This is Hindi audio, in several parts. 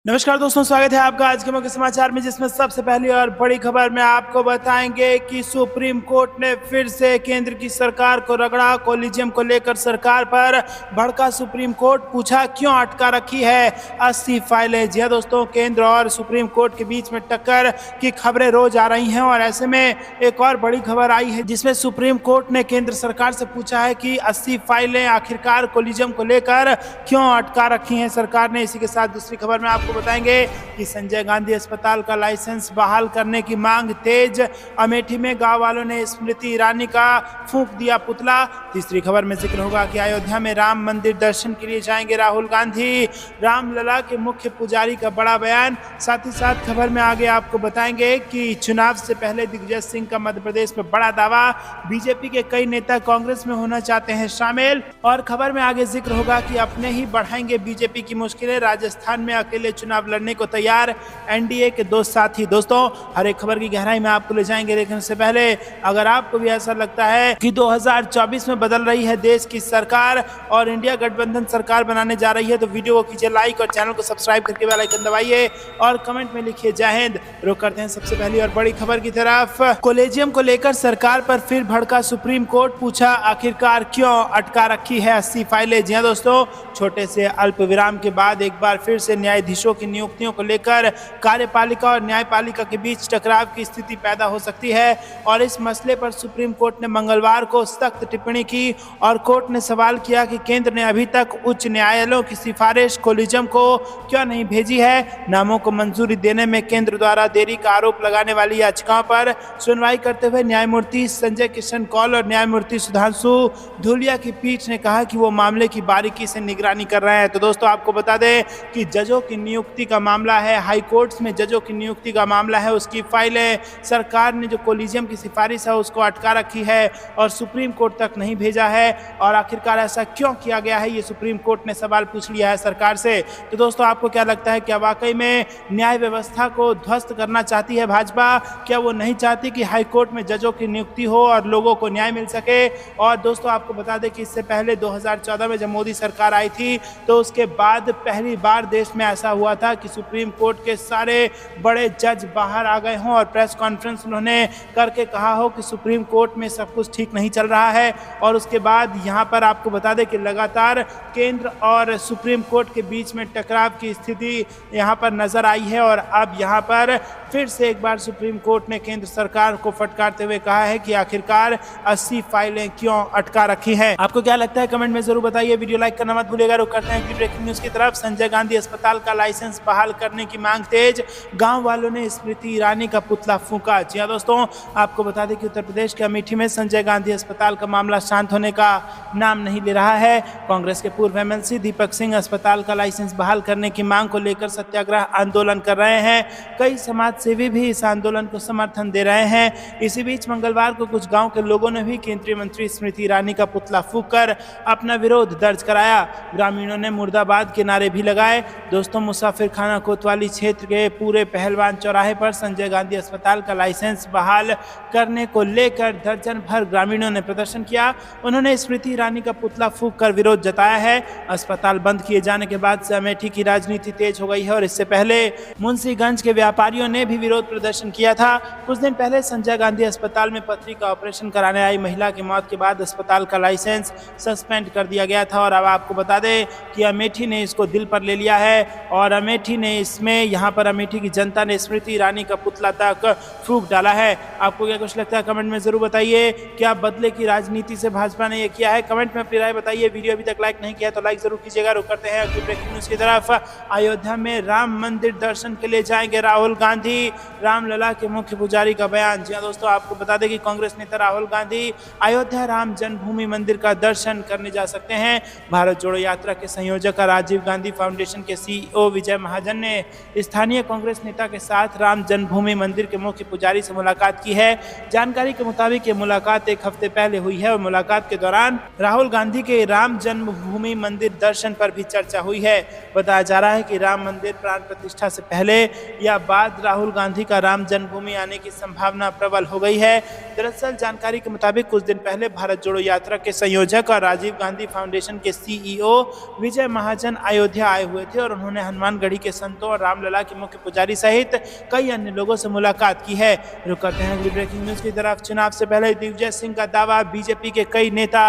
नमस्कार दोस्तों, स्वागत है आपका आज के मुख्य समाचार में, जिसमें सबसे पहली और बड़ी खबर में आपको बताएंगे कि सुप्रीम कोर्ट ने फिर से केंद्र की सरकार को रगड़ा। कोलिजियम को लेकर सरकार पर भड़का सुप्रीम कोर्ट, पूछा क्यों अटका रखी है 80 फाइलें। जी हां दोस्तों, केंद्र और सुप्रीम कोर्ट के बीच में टक्कर की खबरें रोज आ रही हैं और ऐसे में एक और बड़ी खबर आई है जिसमें सुप्रीम कोर्ट ने केंद्र सरकार से पूछा है कि 80 फाइलें आखिरकार कोलिजियम को लेकर क्यों अटका रखी हैं सरकार ने। इसी के साथ दूसरी खबर में आपको बताएंगे कि संजय गांधी अस्पताल का लाइसेंस बहाल करने की मांग तेज। अमेठी में गांव वालों ने स्मृति ईरानी का फूंक दिया पुतला। तीसरी खबर में जिक्र होगा कि अयोध्या में राम मंदिर दर्शन के लिए जाएंगे राहुल गांधी, रामलला के मुख्य पुजारी का बड़ा बयान। साथ ही साथ खबर में आगे आपको बताएंगे कि चुनाव से पहले दिग्विजय सिंह का मध्य प्रदेश में बड़ा दावा, बीजेपी के कई नेता कांग्रेस में होना चाहते हैं शामिल। और खबर में आगे जिक्र होगा कि अपने ही बढ़ाएंगे बीजेपी की मुश्किलें, राजस्थान में अकेले चुनाव लड़ने को तैयार एनडीए के दो साथी। दोस्तों, हर एक खबर की गहराई में आपको ले जाएंगे, लेकिन उससे पहले अगर आपको भी ऐसा लगता है कि 2024 में बदल रही है देश की सरकार और इंडिया गठबंधन सरकार बनाने जा रही है, तो वीडियो को कीजिए लाइक और चैनल को सब्सक्राइब करके बेल आइकन दबाइए और कमेंट में लिखिए जय हिंद। रुक करते हैं सबसे पहली और बड़ी खबर की तरफ। कोलेजियम को लेकर सरकार पर फिर भड़का सुप्रीम कोर्ट, पूछा आखिरकार क्यों अटका रखी है 80 फाइलें। जी हां दोस्तों, छोटे से अल्प विराम के बाद एक बार फिर से न्यायाधीशों की नियुक्तियों को लेकर कार्यपालिका और न्यायपालिका के बीच टकराव की स्थिति पैदा हो सकती है और इस मसले पर सुप्रीम कोर्ट ने मंगलवार को सख्त टिप्पणी की और कोर्ट ने सवाल किया कि केंद्र ने अभी तक उच्च न्यायालयों की सिफारिश कोलिजियम को क्यों नहीं भेजी है। नामों को मंजूरी देने में केंद्र द्वारा देरी का आरोप लगाने वाली याचिकाओं पर सुनवाई करते हुए न्यायमूर्ति संजय किशन कौल और न्यायमूर्ति सुधांशु धूलिया की पीठ ने कहा कि वो मामले की बारीकी से निगरानी कर रहे हैं। तो दोस्तों, आपको बता दें कि जजों की नियुक्ति का मामला है, हाई कोर्ट्स में जजों की नियुक्ति का मामला है, उसकी फाइलें सरकार ने जो कोलिजियम की सिफारिश है उसको अटका रखी है और सुप्रीम कोर्ट तक नहीं भेजा है। और आखिरकार ऐसा क्यों किया गया है, ये सुप्रीम कोर्ट ने सवाल पूछ लिया है सरकार से। तो दोस्तों, आपको क्या लगता है, क्या वाकई में न्याय व्यवस्था को ध्वस्त करना चाहती है भाजपा? क्या वो नहीं चाहती कि हाई कोर्ट में जजों की नियुक्ति हो और लोगों को न्याय मिल सके? और दोस्तों, आपको बता दें कि इससे पहले 2014 में जब मोदी सरकार आई थी तो उसके बाद पहली बार देश में ऐसा हुआ था कि सुप्रीम कोर्ट के सारे बड़े जज बाहर आ गए हों और प्रेस कॉन्फ्रेंस उन्होंने करके कहा हो कि सुप्रीम कोर्ट में सब कुछ ठीक नहीं चल रहा है। और उसके बाद यहाँ पर आपको बता दें कि लगातार केंद्र और सुप्रीम कोर्ट के बीच में टकराव की स्थिति यहाँ पर नजर आई है और अब यहाँ पर फिर से एक बार सुप्रीम कोर्ट ने केंद्र सरकार को फटकारते हुए कहा है कि आखिरकार 80 फाइलें क्यों अटका रखी हैं। आपको क्या लगता है, कमेंट में जरूर बताइए। वीडियो लाइक करना मत भूलिएगा। रुक करते हैं ब्रेकिंग न्यूज की तरफ। संजय गांधी अस्पताल का लाइसेंस बहाल करने की मांग तेज, गांव वालों ने स्मृति ईरानी का पुतला फूंका। जी हां दोस्तों, आपको बता दें कि उत्तर प्रदेश के अमेठी में संजय गांधी अस्पताल का मामला शांत होने का नाम नहीं ले रहा है। कांग्रेस के पूर्व एमएलसी दीपक सिंह अस्पताल का लाइसेंस बहाल करने की मांग को लेकर सत्याग्रह आंदोलन कर रहे हैं। कई समाज सेवी भी इस आंदोलन को समर्थन दे रहे हैं। इसी बीच मंगलवार को कुछ गांव के लोगों ने भी केंद्रीय मंत्री स्मृति ईरानी का पुतला फूंककर अपना विरोध दर्ज कराया। ग्रामीणों ने मुर्दाबाद के नारे भी लगाए। दोस्तों, मुसाफिर खाना कोतवाली क्षेत्र के पूरे पहलवान चौराहे पर संजय गांधी अस्पताल का लाइसेंस बहाल करने को लेकर दर्जन भर ग्रामीणों ने प्रदर्शन किया। उन्होंने स्मृति ईरानी का पुतला फूंककर विरोध जताया है। अस्पताल बंद किए जाने के बाद से अमेठी की राजनीति तेज हो गई है और इससे पहले मुंशीगंज के व्यापारियों ने भी विरोध प्रदर्शन किया था। कुछ दिन पहले संजय गांधी अस्पताल में पथरी का ऑपरेशन कराने आई महिला की मौत के बाद अस्पताल का लाइसेंस सस्पेंड कर दिया गया था और अब आपको बता दें कि अमेठी ने इसको दिल पर ले लिया है और अमेठी ने इसमें यहाँ पर अमेठी की जनता ने स्मृति ईरानी का पुतला तक फूंक डाला है। आपको क्या कुछ लगता है, कमेंट में जरूर बताइए। क्या बदले की राजनीति से भाजपा ने ये किया है? कमेंट में अपनी राय बताइए। वीडियो अभी तक लाइक नहीं किया तो लाइक जरूर कीजिएगा। रुक करते हैं अगली ब्रेकिंग न्यूज की तरफ। अयोध्या में राम मंदिर दर्शन के लिए जाएंगे राहुल गांधी, रामलला के मुख्य पुजारी का बयान। जी हां दोस्तों, आपको बता दें कि कांग्रेस नेता राहुल गांधी अयोध्या राम जन्मभूमि मंदिर का दर्शन करने जा सकते हैं। भारत जोड़ो यात्रा के संयोजक राजीव गांधी फाउंडेशन के सीईओ विजय महाजन ने स्थानीय कांग्रेस नेता के साथ राम जन्मभूमि मंदिर के मुख्य पुजारी से मुलाकात की है। जानकारी के मुताबिक ये मुलाकात एक हफ्ते पहले हुई है और मुलाकात के दौरान राहुल गांधी के राम जन्मभूमि मंदिर दर्शन पर भी चर्चा हुई है। बताया जा रहा है कि राम मंदिर प्राण प्रतिष्ठा से पहले या बाद राहुल गांधी का राम जन्मभूमि आने की संभावना प्रबल हो गई है। दरअसल जानकारी के मुताबिक कुछ दिन पहले भारत जोड़ो यात्रा के संयोजक और राजीव गांधी फाउंडेशन के सीईओ विजय महाजन अयोध्या आए हुए थे और उन्होंने हनुमान हनुमानगढ़ी के संतों और रामलला के मुख्य पुजारी सहित कई अन्य लोगों से मुलाकात की है। रुक करते हैं अगली ब्रेकिंग न्यूज की तरफ। चुनाव से पहले दिग्विजय सिंह का दावा, बीजेपी के कई नेता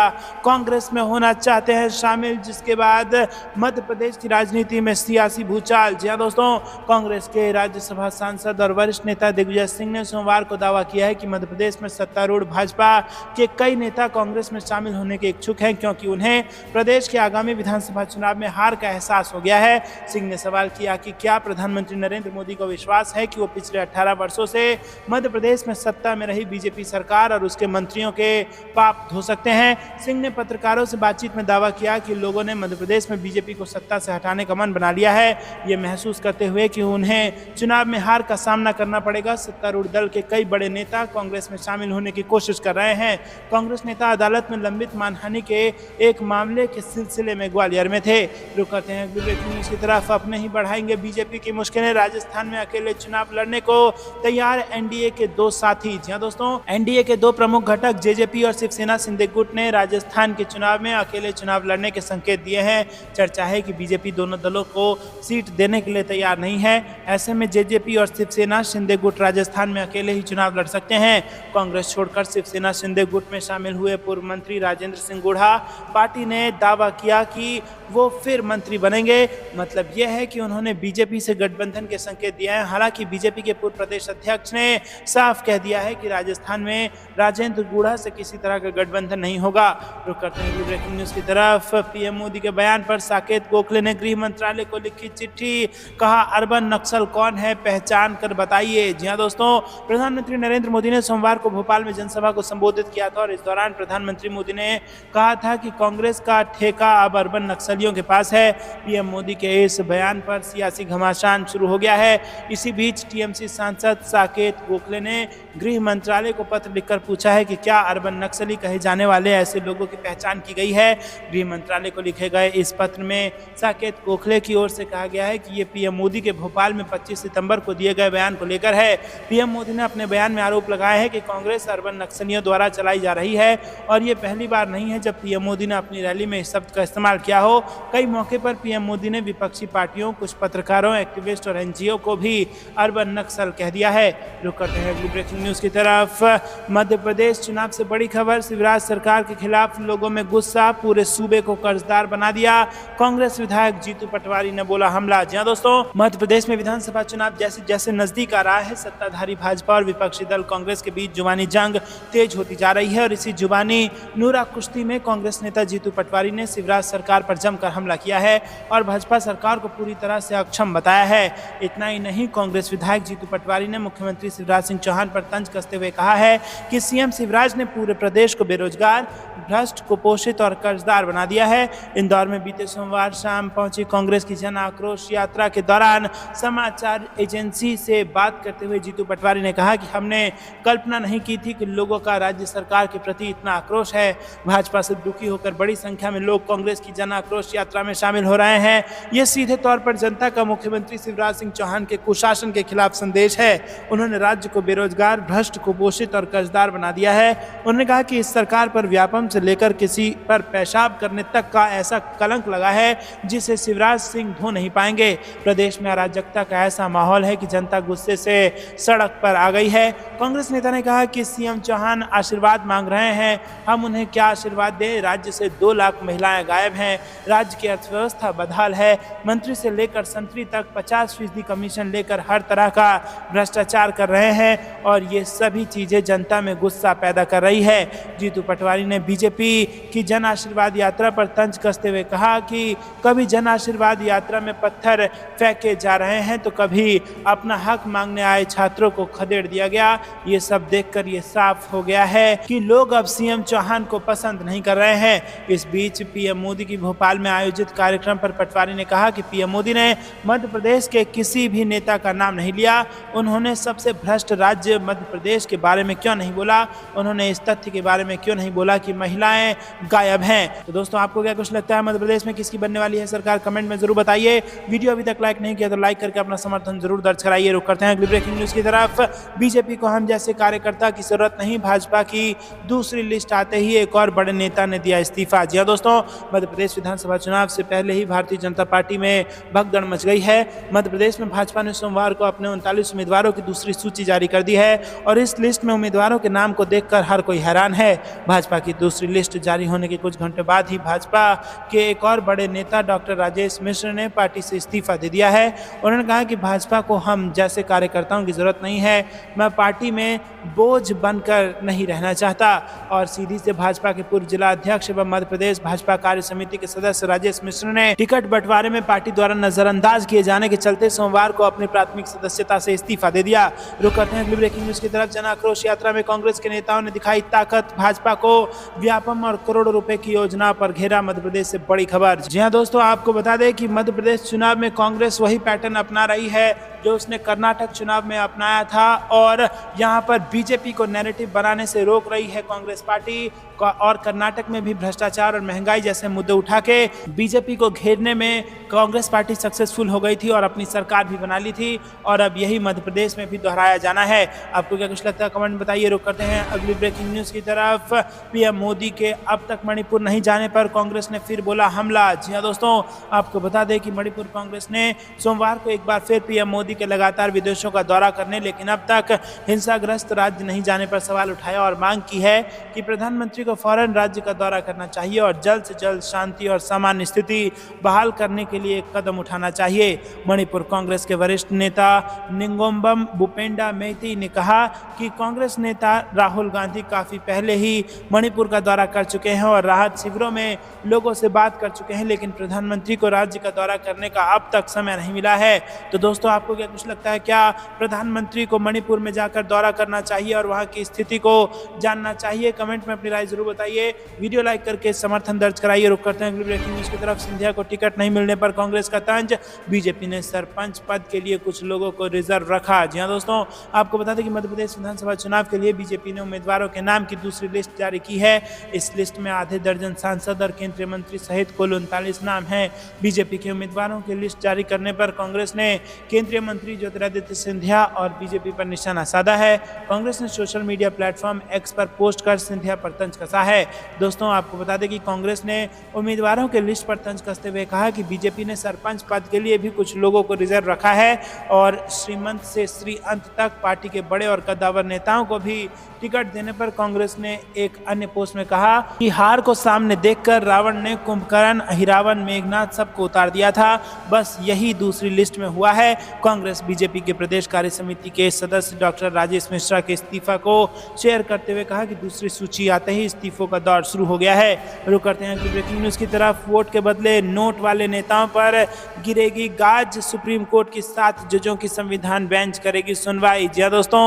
कांग्रेस में होना चाहते हैं शामिल, जिसके बाद मध्य प्रदेश की राजनीति में सियासी भूचाल। जी हां दोस्तों, कांग्रेस के राज्यसभा सांसद और वरिष्ठ नेता दिग्विजय सिंह ने सोमवार को दावा किया है कि मध्य प्रदेश में सत्तारूढ़ भाजपा के कई नेता कांग्रेस में शामिल होने के इच्छुक हैं, क्योंकि उन्हें प्रदेश के आगामी विधानसभा चुनाव में हार का एहसास हो गया है। सिंह ने सवाल किया कि क्या प्रधानमंत्री नरेंद्र मोदी को विश्वास है कि वो पिछले 18 वर्षों से मध्य प्रदेश में सत्ता में रही बीजेपी सरकार और उसके मंत्रियों के पाप धो सकते हैं। सिंह ने पत्रकारों से बातचीत में दावा किया कि लोगों ने मध्य प्रदेश में बीजेपी को सत्ता से हटाने का मन बना लिया है, ये महसूस करते हुए कि उन्हें चुनाव में हार का सामना करना पड़ेगा। सत्तारूढ़ दल के कई बड़े नेता कांग्रेस में शामिल होने की कोशिश कर रहे हैं। कांग्रेस नेता अदालत में लंबित मानहानि के एक मामले के सिलसिले में ग्वालियर में थे। रुक करते हैं अगली ब्रेकिंग न्यूज की तरफ। अपने ही बढ़ाएंगे बीजेपी की मुश्किलें, राजस्थान में अकेले चुनाव लड़ने को तैयार एनडीए के दो साथी। जी हां दोस्तों, एनडीए के दो प्रमुख घटक जेजेपी और शिवसेना शिंदे गुट ने राजस्थान के चुनाव में अकेले चुनाव लड़ने के संकेत दिए हैं। चर्चा है कि बीजेपी दोनों दलों को सीट देने के लिए तैयार नहीं है। ऐसे में जेजेपी और शिवसेना शिंदे गुट राजस्थान में अकेले ही चुनाव लड़ सकते हैं। कांग्रेस छोड़कर शिवसेना शिंदे गुट में शामिल हुए पूर्व मंत्री राजेंद्र सिंह गुढ़ा पार्टी ने दावा किया कि वो फिर मंत्री बनेंगे। मतलब यह है कि उन्होंने बीजेपी से गठबंधन के संकेत दिए हैं। हालांकि बीजेपी के पूर्व प्रदेश अध्यक्ष ने साफ कह दिया है कि राजस्थान में राजेंद्र गुढ़ा से किसी तरह का गठबंधन नहीं होगा। रुक करते हैं ब्रेकिंग न्यूज की तरफ। पीएम मोदी के बयान पर साकेत गोखले ने गृह मंत्रालय को लिखी चिट्ठी, कहा अर्बन नक्सल कौन है, पहचान कर बताइए। जी हां दोस्तों, प्रधानमंत्री नरेंद्र मोदी ने सोमवार को भोपाल में जनसभा को संबोधित किया था और इस दौरान प्रधानमंत्री मोदी ने कहा था कि कांग्रेस का ठेका अब अर्बन नक्सलियों के पास है। पीएम मोदी के इस बयान पर सियासी घमासान शुरू हो गया है। इसी बीच टीएमसी सांसद साकेत गोखले ने गृह मंत्रालय को पत्र लिखकर पूछा है कि क्या अर्बन नक्सली कहे जाने वाले ऐसे लोगों की पहचान की गई है। गृह मंत्रालय को लिखे गए इस पत्र में साकेत गोखले की ओर से कहा गया है कि ये पीएम मोदी के भोपाल में 25 सितंबर को दिए गए बयान को लेकर है। पीएम मोदी ने अपने बयान में आरोप लगाया है कि कांग्रेस अर्बन नक्सलियों द्वारा चलाई जा रही है और ये पहली बार नहीं है जब पीएम मोदी ने अपनी रैली में इस शब्द का इस्तेमाल किया हो। कई मौके पर पीएम मोदी ने विपक्षी पार्टियों, कुछ पत्रकारों, एक्टिविस्ट और एनजीओ को भी अर्बन नक्सल कह दिया है। रुक करते हैं अगली ब्रेकिंग न्यूज की तरफ। मध्य प्रदेश चुनाव से बड़ी खबर, शिवराज सरकार के खिलाफ लोगों में गुस्सा, पूरे सूबे को कर्जदार बना दिया, कांग्रेस विधायक जीतू पटवारी ने बोला हमला। जी हां दोस्तों, मध्य प्रदेश में विधानसभा चुनाव जैसे जैसे नजदीक आ रहा है, सत्ताधारी भाजपा और विपक्षी दल कांग्रेस के बीच जुबानी जंग तेज होती जा रही है और इसी जुबानी नूरा कुश्ती में कांग्रेस नेता जीतू पटवारी ने शिवराज सरकार पर जमकर हमला किया है और भाजपा सरकार को पूरी तरह से अक्षम बताया है। इतना ही नहीं, कांग्रेस विधायक जीतू पटवारी ने मुख्यमंत्री शिवराज सिंह चौहान पर तंज कसते हुए कहा है कि सीएम शिवराज ने पूरे प्रदेश को बेरोजगार, भ्रष्ट, कुपोषित और कर्जदार बना दिया है। इंदौर में बीते सोमवार शाम पहुंची कांग्रेस की जन आक्रोश यात्रा के दौरान समाचार एजेंसी से बात करते हुए जीतू पटवारी ने कहा कि हमने कल्पना नहीं की थी कि लोगों का राज्य सरकार के प्रति इतना आक्रोश है। भाजपा से दुखी होकर बड़ी संख्या में लोग कांग्रेस की जन आक्रोश यात्रा में शामिल हो रहे हैं। ये सीधे तौर पर जनता का मुख्यमंत्री शिवराज सिंह चौहान के कुशासन के खिलाफ संदेश है। उन्होंने राज्य को बेरोजगार, भ्रष्ट, कुपोषित और कर्जदार बना दिया है। उन्होंने कहा कि इस सरकार पर व्यापम से लेकर किसी पर पेशाब करने तक का ऐसा कलंक लगा है जिसे शिवराज सिंह धो नहीं पाएंगे। प्रदेश में अराजकता का ऐसा माहौल है कि जनता गुस्से से सड़क पर आ गई है। कांग्रेस नेता ने कहा कि सीएम चौहान आशीर्वाद मांग रहे हैं, हम उन्हें क्या आशीर्वाद दें। राज्य से 2 लाख महिलाएं गायब हैं, राज्य की अर्थव्यवस्था बदहाल है, मंत्री से लेकर संतरी तक 50% कमीशन लेकर हर तरह का भ्रष्टाचार कर रहे हैं और ये सभी चीजें जनता में गुस्सा पैदा कर रही है। जीतू पटवारी ने बीजेपी की जन आशीर्वाद यात्रा पर तंज कसते हुए कहा कि कभी जन आशीर्वाद यात्रा में पत्थर फेंके जा रहे हैं तो कभी अपना हक मांगने आए छात्रों को खदेड़ दिया गया। ये सब देखकर ये साफ हो गया है कि लोग अब सीएम चौहान को पसंद नहीं कर रहे हैं। इस बीच पीएम मोदी की भोपाल में आयोजित कार्यक्रम पर पटवारी ने कहा कि पीएम मोदी ने मध्य प्रदेश के किसी भी नेता का नाम नहीं लिया। उन्होंने सबसे भ्रष्ट राज्य मध्य प्रदेश के बारे में क्यों नहीं बोला, उन्होंने इस तथ्य के बारे में क्यों नहीं बोला कि महिलाएं गायब हैं। तो दोस्तों, आपको क्या कुछ लगता है मध्य प्रदेश में किसकी बनने वाली है सरकार, कमेंट में जरूर बताइए। वीडियो अभी तक लाइक नहीं किया तो लाइक करके अपना समर्थन जरूर दर्ज कराइए। रुक करते हैं अगली ब्रेकिंग न्यूज की तरफ। बीजेपी को हम जैसे कार्यकर्ता की जरूरत नहीं, भाजपा की दूसरी लिस्ट आते ही एक और बड़े नेता ने दिया इस्तीफा। जी हां दोस्तों, मध्य प्रदेश विधानसभा विधानसभा चुनाव से पहले ही भारतीय जनता पार्टी में भगदड़ मच गई है। मध्य प्रदेश में भाजपा ने सोमवार को अपने 39 उम्मीदवारों की दूसरी सूची जारी कर दी है और इस लिस्ट में उम्मीदवारों के नाम को देखकर हर कोई हैरान है। भाजपा की दूसरी लिस्ट जारी होने के कुछ घंटे बाद ही भाजपा के एक और बड़े नेता डॉक्टर राजेश मिश्र ने पार्टी से इस्तीफा दे दिया है। उन्होंने कहा कि भाजपा को हम जैसे कार्यकर्ताओं की जरूरत नहीं है, मैं पार्टी में बोझ बनकर नहीं रहना चाहता। और सीधी से भाजपा के पूर्व जिला अध्यक्ष एवं मध्य प्रदेश भाजपा कार्य समिति के सदस्य राजेश मिश्र ने टिकट बंटवारे में पार्टी द्वारा नजरअंदाज किए जाने के चलते सोमवार को अपनी प्राथमिक सदस्यता से इस्तीफा दे दिया। रुक करते हैं अगली ब्रेकिंग न्यूज की तरफ। जन आक्रोश यात्रा में कांग्रेस के नेताओं ने दिखाई ताकत, भाजपा को व्यापम और करोड़ों रुपए की योजना पर घेरा। मध्य प्रदेश से बड़ी खबर। जी हां दोस्तों, आपको बता दें कि मध्य प्रदेश चुनाव में कांग्रेस वही पैटर्न अपना रही है जो उसने कर्नाटक चुनाव में अपनाया था और यहां पर बीजेपी को नैरेटिव बनाने से रोक रही है कांग्रेस पार्टी। और कर्नाटक में भी भ्रष्टाचार और महंगाई जैसे मुद्दे उठा के बीजेपी को घेरने में कांग्रेस पार्टी सक्सेसफुल हो गई थी और अपनी सरकार भी बना ली थी और अब यही मध्य प्रदेश में भी दोहराया जाना है। आपको क्या कुछ लगता है कमेंट बताइए। रुक करते हैं अगली ब्रेकिंग न्यूज की तरफ। पीएम मोदी के अब तक मणिपुर नहीं जाने पर कांग्रेस ने फिर बोला हमला। जी हाँ दोस्तों, आपको बता दें कि मणिपुर कांग्रेस ने सोमवार को एक बार फिर पीएम मोदी के लगातार विदेशों का दौरा करने लेकिन अब तक हिंसाग्रस्त राज्य नहीं जाने पर सवाल उठाया और मांग की है कि प्रधानमंत्री को फौरन राज्य का दौरा करना चाहिए और जल्द से जल्द शांति और सामान्य स्थिति बहाल करने के लिए एक कदम उठाना चाहिए। मणिपुर कांग्रेस के वरिष्ठ नेता निंगोम्बम बुपेंडा मेहती ने कहा कि कांग्रेस नेता राहुल गांधी काफी पहले ही मणिपुर का दौरा कर चुके हैं और राहत शिविरों में लोगों से बात कर चुके हैं, लेकिन प्रधानमंत्री को राज्य का दौरा करने का अब तक समय नहीं मिला है। तो दोस्तों, आपको क्या कुछ लगता है, क्या प्रधानमंत्री को मणिपुर में जाकर दौरा करना चाहिए और वहां की स्थिति को जानना चाहिए? कमेंट में अपनी राय जरूर बताइए। वीडियो लाइक करके समर्थन दर्ज कराइए। रुक करते हैं अगली ब्रेकिंग न्यूज की तरफ। सिंधिया को टिकट नहीं मिलने पर कांग्रेस का तंज, बीजेपी ने सरपंच पद के लिए कुछ लोगों को रिजर्व रखा। जी हां दोस्तों, आपको बता दें कि मध्य प्रदेश विधानसभा चुनाव के लिए बीजेपी ने उम्मीदवारों के नाम की दूसरी लिस्ट जारी की है। इस लिस्ट में आधे दर्जन सांसद और केंद्रीय मंत्री सहित कुल 39 नाम हैं। बीजेपी के उम्मीदवारों की लिस्ट जारी करने पर कांग्रेस ने केंद्रीय मंत्री ज्योतिरादित्य सिंधिया और बीजेपी पर निशाना साधा है। कांग्रेस ने सोशल मीडिया प्लेटफॉर्म एक्स पर पोस्ट कर सिंधिया पर तंज कसा है। दोस्तों, आपको बता दें कि कांग्रेस ने उम्मीदवारों के लिस्ट पर तंज कसते हुए कहा कि बीजेपी ने सरपंच पद के लिए भी कुछ लोगों को रिजर्व रखा है और श्रीमंत से श्री अंत तक पार्टी के बड़े और कद्दावर नेताओं को भी टिकट देने पर कांग्रेस ने एक अन्य पोस्ट में कहा कि हार को सामने देखकर रावण ने कुंभकर्ण, अहिरावण, मेघनाथ सबको उतार दिया था, बस यही दूसरी लिस्ट में हुआ है। कांग्रेस बीजेपी के प्रदेश कार्य समिति के सदस्य डॉक्टर राजेश मिश्रा के इस्तीफा को शेयर करते हुए कहा कि दूसरी सूची आते ही इस्तीफों का दौर शुरू हो गया है। रुक करते हैं ब्रेकिंग न्यूज की तरफ। वोट के बदले नोट वाले नेताओं पर गिरेगी गाज, सुप्रीम कोर्ट की 7 जजों की संविधान बेंच करेगी सुनवाई। जी हां दोस्तों,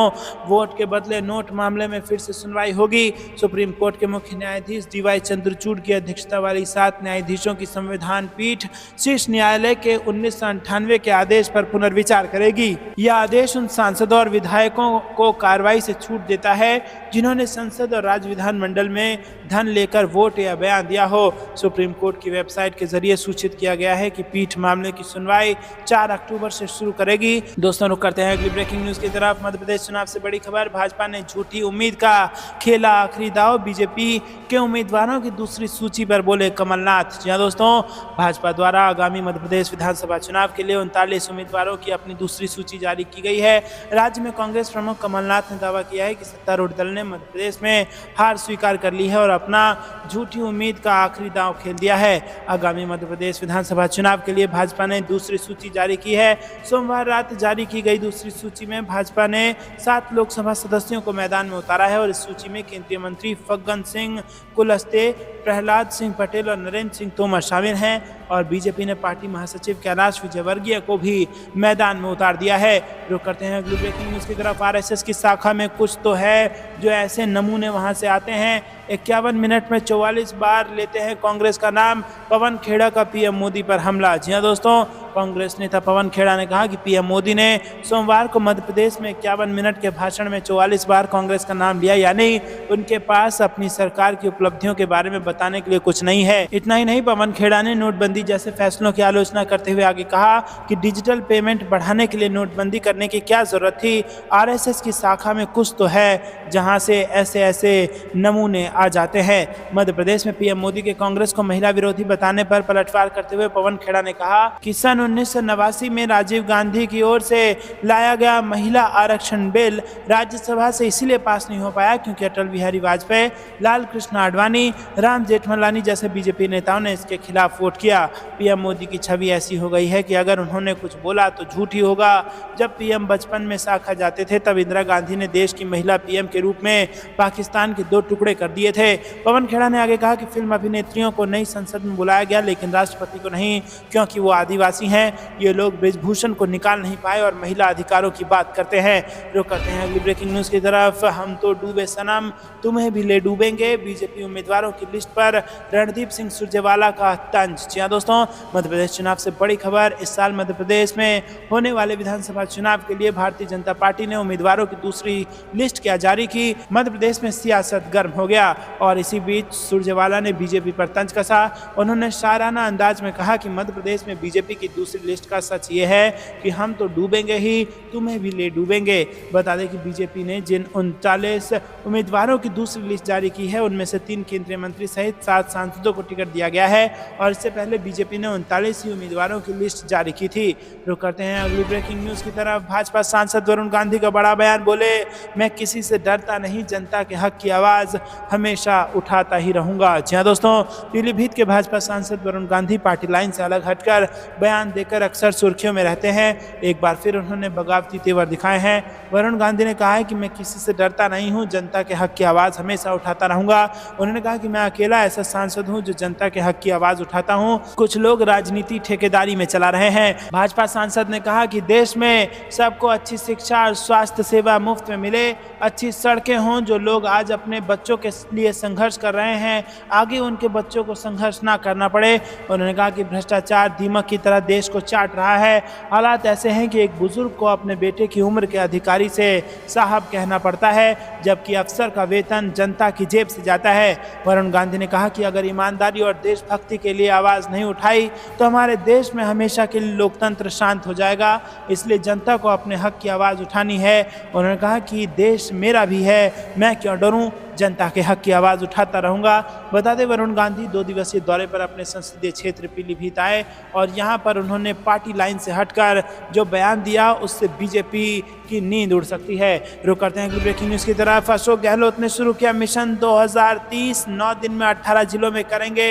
वोट के बदले नोट मामले में फिर से सुनवाई होगी। सुप्रीम कोर्ट के मुख्य न्यायाधीश डीवाई चंद्रचूड़ की अध्यक्षता वाली 7 न्यायाधीशों की संविधान पीठ शीर्ष न्यायालय के 1998 के आदेश पर पुनर्विचार करेगी। यह आदेश उन सांसदों और विधायकों को कार्रवाई से छूट देता है जिन्होंने संसद और राज्य विधानमंडल में धन लेकर वोट या बयान दिया हो। सुप्रीम कोर्ट की वेबसाइट के जरिए सूचित किया गया है कि पीठ मामले की सुनवाई 4 अक्टूबर से शुरू करेगी। दोस्तों, रुक करते हैं अगली ब्रेकिंग न्यूज की तरफ। मध्य प्रदेश चुनाव से बड़ी खबर। भाजपा ने झूठी उम्मीद का खेला आखिरी दाव, बीजेपी के उम्मीदवारों की दूसरी सूची पर बोले कमलनाथ। जी हां दोस्तों, भाजपा द्वारा आगामी मध्य प्रदेश विधानसभा चुनाव के लिए 39 उम्मीदवारों की अपनी दूसरी सूची जारी की गई है। राज्य में कांग्रेस प्रमुख कमलनाथ ने दावा किया है कि सत्तारूढ़ दल ने मध्य प्रदेश में हार स्वीकार कर ली है और अपना झूठी उम्मीद का आखिरी दांव खेल दिया है। आगामी मध्य प्रदेश विधानसभा चुनाव के लिए भाजपा ने दूसरी सूची जारी की है। सोमवार रात जारी की गई दूसरी सूची में भाजपा ने 7 लोकसभा सदस्यों को मैदान में उतारा है और इस सूची में केंद्रीय मंत्री फग्गन सिंह कुलस्ते, प्रहलाद सिंह पटेल और नरेंद्र सिंह तोमर शामिल हैं और बीजेपी ने पार्टी महासचिव कैलाश विजयवर्गीय को भी मैदान में उतार दिया है। रुक करते हैं अगली ब्रेकिंग न्यूज की तरफ। आरएसएस की शाखा में कुछ तो है जो ऐसे नमूने वहां से आते हैं। 51 मिनट में 44 बार लेते हैं कांग्रेस का नाम। पवन खेड़ा का पीएम मोदी पर हमला। जी हां दोस्तों, कांग्रेस नेता पवन खेड़ा ने कहा कि पीएम मोदी ने सोमवार को मध्य प्रदेश में 51 मिनट के भाषण में 44 बार कांग्रेस का नाम लिया, यानी उनके पास अपनी सरकार की उपलब्धियों के बारे में बताने के लिए कुछ नहीं है। इतना ही नहीं, पवन खेड़ा ने नोटबंदी जैसे फैसलों की आलोचना करते हुए आगे कहा कि डिजिटल पेमेंट बढ़ाने के लिए नोटबंदी करने की क्या जरूरत थी। आरएसएस की शाखा में कुछ तो है जहां से ऐसे नमूने आ जाते हैं। मध्य प्रदेश में पीएम मोदी के कांग्रेस को महिला विरोधी बताने पर पलटवार करते हुए पवन खेड़ा ने कहा कि सन 1989 में राजीव गांधी की ओर से लाया गया महिला आरक्षण बिल राज्यसभा से इसीलिए पास नहीं हो पाया क्योंकि अटल बिहारी वाजपेयी, लाल कृष्ण आडवाणी, राम जेठमलानी जैसे बीजेपी नेताओं ने इसके खिलाफ वोट किया। पीएम मोदी की छवि ऐसी हो गई है कि अगर उन्होंने कुछ बोला तो झूठ ही होगा। जब पीएम बचपन में शाखा जाते थे तब इंदिरा गांधी ने देश की महिला पीएम के रूप में पाकिस्तान के 2 टुकड़े कर दिए थे। पवन खेड़ा ने आगे कहा कि फिल्म अभिनेत्रियों को नई संसद में बुलाया गया लेकिन राष्ट्रपति को नहीं, क्योंकि वो आदिवासी हैं। ये लोग ब्रिजभूषण को निकाल नहीं पाए और महिला अधिकारों की बात करते हैं। रुक करते हैं अगली ब्रेकिंग न्यूज की तरफ। हम तो डूबे सनम, तुम्हें भी ले डूबेंगे। बीजेपी उम्मीदवारों की लिस्ट पर रणदीप सिंह सुरजेवाला का तंज। जी हां दोस्तों, मध्य प्रदेश चुनाव से बड़ी खबर। इस साल मध्य प्रदेश में होने वाले विधानसभा चुनाव के लिए भारतीय जनता पार्टी ने उम्मीदवारों की दूसरी लिस्ट क्या जारी की। मध्य प्रदेश में सियासत गर्म हो गया और इसी बीच सुरजेवाला ने बीजेपी पर तंज कसा। उन्होंने शाराना अंदाज में कहा कि मध्य प्रदेश में बीजेपी की दूसरी लिस्ट का सच ये है कि हम तो डूबेंगे ही, तुम्हें भी ले डूबेंगे। बता दें कि बीजेपी ने जिन 39 उम्मीदवारों की दूसरी लिस्ट जारी की है उनमें से 3 केंद्रीय मंत्री सहित 7 सांसदों को टिकट दिया गया है और इससे पहले बीजेपी ने 39 ही उम्मीदवारों की लिस्ट जारी की थी। रुक करते हैं अगली ब्रेकिंग न्यूज की तरफ। भाजपा सांसद वरुण गांधी का बड़ा बयान। बोले, मैं किसी से डरता नहीं, जनता के हक की आवाज हमेशा उठाता ही रहूंगा। जी हां दोस्तों, पीलीभीत के भाजपा सांसद वरुण गांधी पार्टी लाइन से अलग हटकर बयान देकर अक्सर सुर्खियों में रहते हैं। एक बार फिर उन्होंने बगावती तेवर दिखाए हैं। वरुण गांधी ने कहा है कि मैं किसी से डरता नहीं हूं, जनता के हक की आवाज हमेशा उठाता रहूंगा। उन्होंने कहा कि मैं अकेला ऐसा सांसद हूं जो जनता के हक की आवाज उठाता हूं। कुछ लोग राजनीति ठेकेदारी में चला रहे हैं। भाजपा सांसद ने कहा कि देश में सबको अच्छी शिक्षा और स्वास्थ्य सेवा मुफ्त में मिले, अच्छी सड़कें हों, जो लोग आज अपने बच्चों के लिए संघर्ष कर रहे हैं आगे उनके बच्चों को संघर्ष ना करना पड़े। उन्होंने कहा कि भ्रष्टाचार दीमक की तरह देश को चाट रहा है। हालात ऐसे हैं कि एक बुजुर्ग को अपने बेटे की उम्र के अधिकारी से साहब कहना पड़ता है, जबकि अफसर का वेतन जनता की जेब से जाता है। वरुण गांधी ने कहा कि अगर ईमानदारी और देशभक्ति के लिए आवाज नहीं उठाई तो हमारे देश में हमेशा के लिए लोकतंत्र शांत हो जाएगा। इसलिए जनता को अपने हक की आवाज उठानी है। उन्होंने कहा कि देश मेरा भी है, मैं क्यों डरूं, जनता के हक की आवाज उठाता रहूंगा। बता दें, वरुण गांधी 2 दिवसीय दौरे पर अपने संसदीय क्षेत्र पीलीभीत आए और यहां पर उन्होंने पार्टी लाइन से हटकर जो बयान दिया उससे बीजेपी की नींद उड़ सकती है। रुक करते हैं ब्रेकिंग न्यूज की तरफ। अशोक गहलोत ने शुरू किया मिशन 2030, 9 दिन में 18 जिलों में करेंगे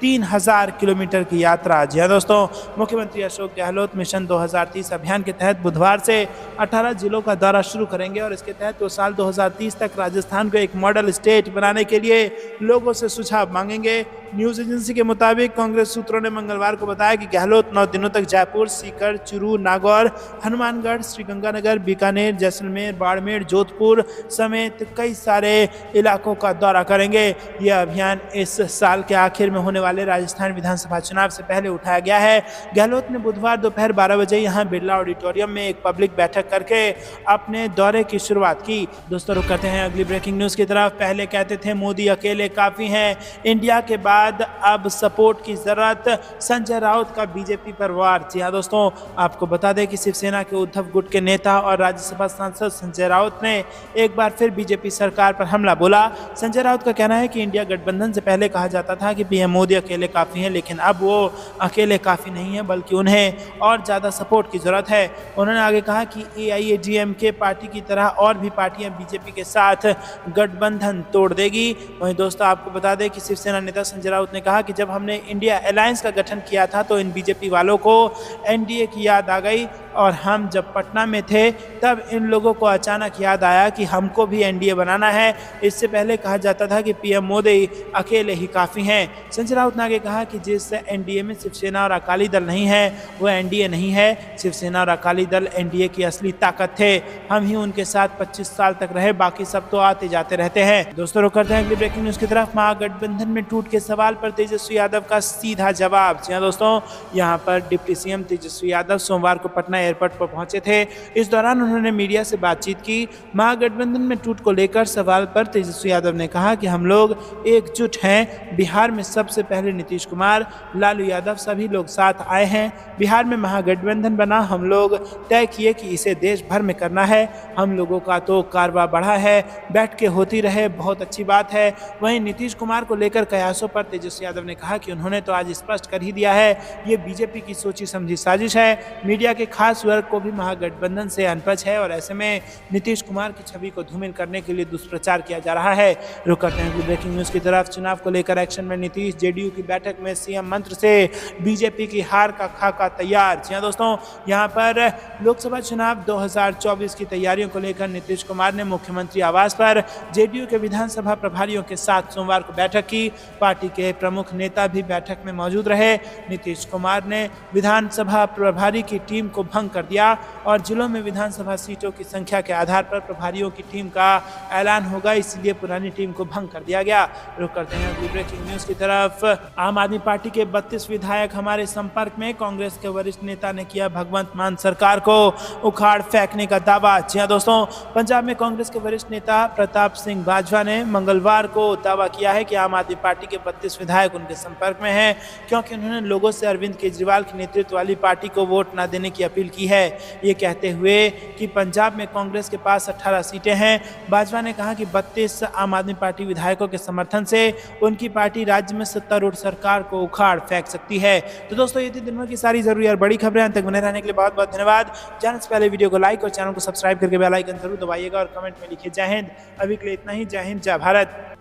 3000 किलोमीटर की यात्रा। जी हाँ दोस्तों, मुख्यमंत्री अशोक गहलोत मिशन 2030 अभियान के तहत बुधवार से 18 जिलों का दौरा शुरू करेंगे और इसके तहत वो साल 2030 तक राजस्थान को एक मॉडल स्टेट बनाने के लिए लोगों से सुझाव मांगेंगे। न्यूज एजेंसी के मुताबिक कांग्रेस सूत्रों ने मंगलवार को बताया कि गहलोत 9 दिनों तक जयपुर, सीकर, चूरू, नागौर, हनुमानगढ़, श्रीगंगानगर, बीकानेर, जैसलमेर, बाड़मेर, जोधपुर समेत कई सारे इलाकों का दौरा करेंगे। यह अभियान इस साल के आखिर में होने वाले राजस्थान विधानसभा चुनाव से पहले उठाया गया है। गहलोत ने बुधवार दोपहर 12 बजे यहां बिरला ऑडिटोरियम में एक पब्लिक बैठक करके अपने दौरे की शुरुआत की। दोस्तों, रुक करते हैं अगली ब्रेकिंग न्यूज की तरफ। पहले कहते थे मोदी अकेले काफी हैं, इंडिया के बाद अब सपोर्ट की जरूरत, संजय राउत का बीजेपी पर वार। जी हाँ दोस्तों, आपको बता दें कि शिवसेना के उद्धव गुट के नेता और राज्यसभा सांसद संजय राउत ने एक बार फिर बीजेपी सरकार पर हमला बोला। संजय राउत का कहना है कि इंडिया गठबंधन से पहले कहा जाता था कि पीएम मोदी अकेले काफी हैं, लेकिन अब वो अकेले काफी नहीं है बल्कि उन्हें और ज्यादा सपोर्ट की जरूरत है। उन्होंने आगे कहा कि AIADMK पार्टी की तरह और भी पार्टियां बीजेपी के साथ गठबंधन तोड़ देगी। वहीं दोस्तों, आपको बता दें कि शिवसेना नेता संजय राउत ने कहा कि जब हमने इंडिया अलायंस का गठन किया था तो इन बीजेपी वालों को एनडीए की याद आ गई। और हम जब पटना में थे तब इन लोगों को अचानक याद आया कि हमको भी एनडीए बनाना है। इससे पहले कहा जाता था कि पीएम मोदी अकेले ही काफ़ी हैं। संजय राउत ने आगे कहा कि जिस एनडीए में शिवसेना और अकाली दल नहीं है वो एनडीए नहीं है। शिवसेना और अकाली दल एनडीए की असली ताकत थे। हम ही उनके साथ 25 साल तक रहे, बाकी सब तो आते जाते रहते हैं। दोस्तों रुक करते हैं अगली ब्रेकिंग न्यूज़ की तरफ। महागठबंधन में टूट के सवाल पर तेजस्वी यादव का सीधा जवाब। जी हाँ दोस्तों, यहाँ पर डिप्टी सीएम तेजस्वी यादव सोमवार को पटना एयरपोर्ट पर पहुंचे थे। इस दौरान उन्होंने मीडिया से बातचीत की। महागठबंधन में टूट को लेकर सवाल पर तेजस्वी यादव ने कहा कि हम लोग एकजुट हैं। बिहार में सबसे पहले नीतीश कुमार, लालू यादव सभी लोग साथ आए हैं। बिहार में महागठबंधन बना, हम लोग तय किए कि इसे देश भर में करना है। हम लोगों का तो कारवा बढ़ा है, बैठ के होती रहे, बहुत अच्छी बात है। वहीं नीतीश कुमार को लेकर कयासों पर तेजस्वी यादव ने कहा कि उन्होंने तो आज स्पष्ट कर ही दिया है, ये बीजेपी की सोची समझी साजिश है। मीडिया के खास वर्ग को भी महागठबंधन से अनपढ़ है और ऐसे में नीतीश कुमार की छवि को धूमिल करने के लिए दुष्प्रचार किया जा रहा है। रुक करते हैं ब्रेकिंग न्यूज़ की तरफ। चुनाव को लेकर एक्शन में नीतीश, जेडीयू की बैठक में सीएम मंत्र से बीजेपी की हार का खाका तैयार। जी हाँ दोस्तों, यहाँ पर लोकसभा चुनाव 2024 की तैयारियों को लेकर नीतीश कुमार ने मुख्यमंत्री आवास पर जेडीयू के विधानसभा प्रभारियों के साथ सोमवार को बैठक की। पार्टी के प्रमुख नेता भी बैठक में मौजूद रहे। नीतीश कुमार ने विधानसभा प्रभारी की टीम को भंग कर दिया और जिलों में विधानसभा सीटों की संख्या के आधार पर प्रभारियों की टीम का ऐलान होगा, इसलिए पुरानी टीम को भंग कर दिया गया। रुक करते हैं अगली ब्रेकिंग न्यूज़ की तरफ। आम आदमी पार्टी के 32 विधायक हमारे संपर्क में। कांग्रेस के वरिष्ठ नेता ने किया भगवंत मान सरकार को उखाड़ फेंकने का दावा। जी हाँ दोस्तों, पंजाब में कांग्रेस के वरिष्ठ नेता प्रताप सिंह बाजवा ने मंगलवार को दावा किया है कि आम आदमी पार्टी के 32 विधायक उनके संपर्क में हैं, क्योंकि उन्होंने लोगों से अरविंद केजरीवाल के नेतृत्व वाली पार्टी को वोट न देने की अपील की है। ये कहते हुए कि पंजाब में कांग्रेस के पास 18 सीटें हैं, बाजवा ने कहा कि 32 आम आदमी पार्टी विधायकों के समर्थन से उनकी पार्टी राज्य में सत्तारूढ़ सरकार को उखाड़ फेंक सकती है। तो दोस्तों, ये थी दिन भर की सारी जरूरी और बड़ी खबरें। अंत तक बने रहने के लिए बहुत बहुत धन्यवाद। जाने से पहले वीडियो को लाइक और चैनल को सब्सक्राइब करके बेल आइकन जरूर दबाइएगा और कमेंट में लिखिए जय हिंद। अभी के लिए इतना ही। जय हिंद, जय भारत।